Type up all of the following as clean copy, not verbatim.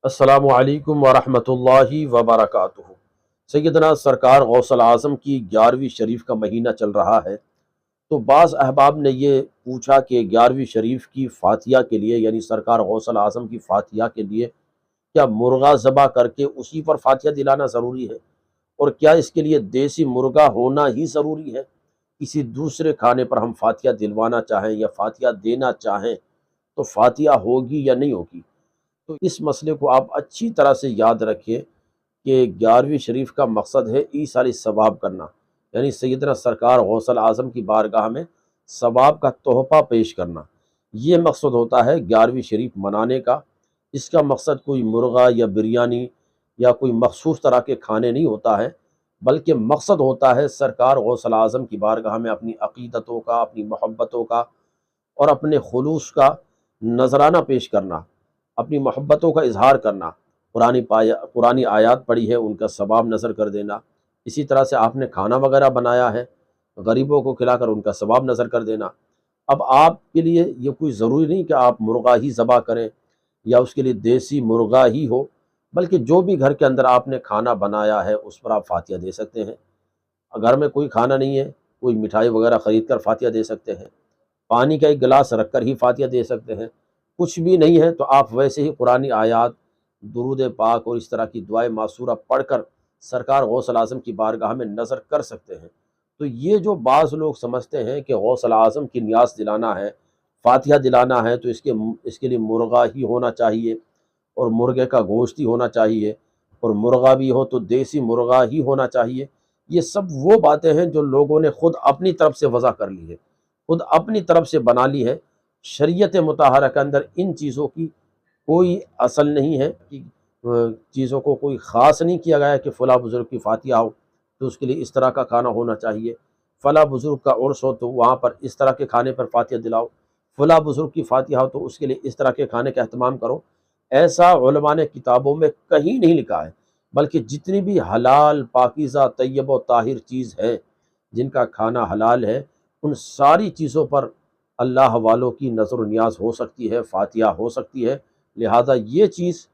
السلام علیکم ورحمۃ اللہ وبرکاتہ۔ سیدنا سرکار غوث اعظم کی 11ویں شریف کا مہینہ چل رہا ہے، تو بعض احباب نے یہ پوچھا کہ 11ویں شریف کی فاتحہ کے لیے، یعنی سرکار غوث اعظم کی فاتحہ کے لیے کیا مرغا ذبح کر کے اسی پر فاتحہ دلانا ضروری ہے، اور کیا اس کے لیے دیسی مرغا ہونا ہی ضروری ہے؟ کسی دوسرے کھانے پر ہم فاتحہ دلوانا چاہیں یا فاتحہ دینا چاہیں تو فاتحہ ہوگی یا نہیں ہوگی؟ تو اس مسئلے کو آپ اچھی طرح سے یاد رکھیں کہ 11ویں شریف کا مقصد ہے ایصال ثواب کرنا، یعنی سیدنا سرکار غوث اعظم کی بارگاہ میں ثواب کا تحفہ پیش کرنا۔ یہ مقصد ہوتا ہے 11ویں شریف منانے کا۔ اس کا مقصد کوئی مرغا یا بریانی یا کوئی مخصوص طرح کے کھانے نہیں ہوتا ہے، بلکہ مقصد ہوتا ہے سرکار غوث اعظم کی بارگاہ میں اپنی عقیدتوں کا، اپنی محبتوں کا اور اپنے خلوص کا نذرانہ پیش کرنا، اپنی محبتوں کا اظہار کرنا، قرآنی آیات پڑھی ہے ان کا ثواب نظر کر دینا، اسی طرح سے آپ نے کھانا وغیرہ بنایا ہے غریبوں کو کھلا کر ان کا ثواب نظر کر دینا۔ اب آپ کے لیے یہ کوئی ضروری نہیں کہ آپ مرغا ہی ذبح کریں یا اس کے لیے دیسی مرغا ہی ہو، بلکہ جو بھی گھر کے اندر آپ نے کھانا بنایا ہے اس پر آپ فاتحہ دے سکتے ہیں۔ گھر میں کوئی کھانا نہیں ہے، کوئی مٹھائی وغیرہ خرید کر فاتحہ دے سکتے ہیں، پانی کا ایک گلاس رکھ کر ہی فاتحہ دے سکتے ہیں۔ کچھ بھی نہیں ہے تو آپ ویسے ہی قرآنی آیات، درود پاک اور اس طرح کی دعائے معصورہ پڑھ کر سرکار غوث اعظم کی بارگاہ میں نظر کر سکتے ہیں۔ تو یہ جو بعض لوگ سمجھتے ہیں کہ غوث اعظم کی نیاز دلانا ہے، فاتحہ دلانا ہے تو اس کے لیے مرغا ہی ہونا چاہیے اور مرغے کا گوشت ہی ہونا چاہیے، اور مرغا بھی ہو تو دیسی مرغا ہی ہونا چاہیے، یہ سب وہ باتیں ہیں جو لوگوں نے خود اپنی طرف سے وضع کر لی ہے، خود اپنی طرف سے بنا لی ہے۔ شریعت مطہرہ کے اندر ان چیزوں کی کوئی اصل نہیں ہے کہ چیزوں کو کوئی خاص نہیں کیا گیا ہے کہ فلاں بزرگ کی فاتحہ ہو تو اس کے لیے اس طرح کا کھانا ہونا چاہیے، فلاں بزرگ کا عرس ہو تو وہاں پر اس طرح کے کھانے پر فاتحہ دلاؤ، فلاں بزرگ کی فاتحہ ہو تو اس کے لیے اس طرح کے کھانے کا اہتمام کرو۔ ایسا علماء نے کتابوں میں کہیں نہیں لکھا ہے، بلکہ جتنی بھی حلال، پاکیزہ، طیب و طاہر چیز ہے جن کا کھانا حلال ہے، ان ساری چیزوں پر اللہ والوں کی نظر و نیاز ہو سکتی ہے، فاتحہ ہو سکتی ہے۔ لہٰذا یہ چیز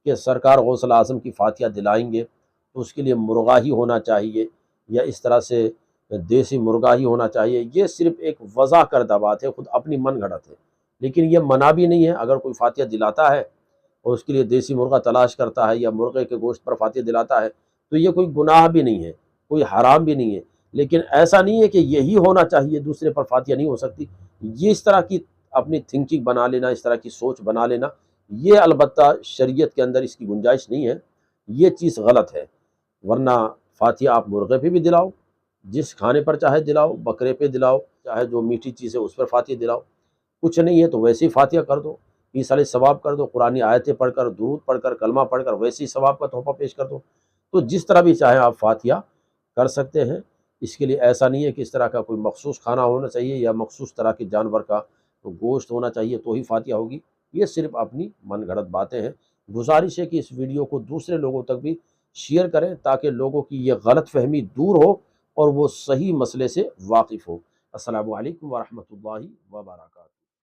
کہ سرکار غوث اعظم کی فاتحہ دلائیں گے تو اس کے لیے مرغا ہی ہونا چاہیے یا اس طرح سے دیسی مرغا ہی ہونا چاہیے، یہ صرف ایک وضع کردہ بات ہے، خود اپنی من گھڑت ہے، لیکن یہ منع بھی نہیں ہے۔ اگر کوئی فاتحہ دلاتا ہے اور اس کے لیے دیسی مرغا تلاش کرتا ہے یا مرغے کے گوشت پر فاتحہ دلاتا ہے تو یہ کوئی گناہ بھی نہیں ہے، کوئی حرام بھی نہیں ہے، لیکن ایسا نہیں ہے کہ یہی ہونا چاہیے، دوسرے پر فاتحہ نہیں ہو سکتی۔ یہ اس طرح کی اپنی تھنکنگ بنا لینا، اس طرح کی سوچ بنا لینا، یہ البتہ شریعت کے اندر اس کی گنجائش نہیں ہے، یہ چیز غلط ہے۔ ورنہ فاتحہ آپ مرغے پہ بھی دلاؤ، جس کھانے پر چاہے دلاؤ، بکرے پہ دلاؤ، چاہے جو میٹھی چیز ہے اس پر فاتحہ دلاؤ، کچھ نہیں ہے تو ویسے ہی فاتحہ کر دو، ایصال ثواب کر دو، قرآنی آیتیں پڑھ کر، درود پڑھ کر، کلمہ پڑھ کر ویسے ہی ثواب کا تحفہ پیش کر دو۔ تو جس طرح بھی چاہیں آپ فاتحہ کر سکتے ہیں، اس کے لیے ایسا نہیں ہے کہ اس طرح کا کوئی مخصوص کھانا ہونا چاہیے یا مخصوص طرح کے جانور کا گوشت ہونا چاہیے تو ہی فاتحہ ہوگی، یہ صرف اپنی من گھڑت باتیں ہیں۔ گزارش ہے کہ اس ویڈیو کو دوسرے لوگوں تک بھی شیئر کریں تاکہ لوگوں کی یہ غلط فہمی دور ہو اور وہ صحیح مسئلے سے واقف ہو۔ السلام علیکم ورحمۃ اللہ وبرکاتہ۔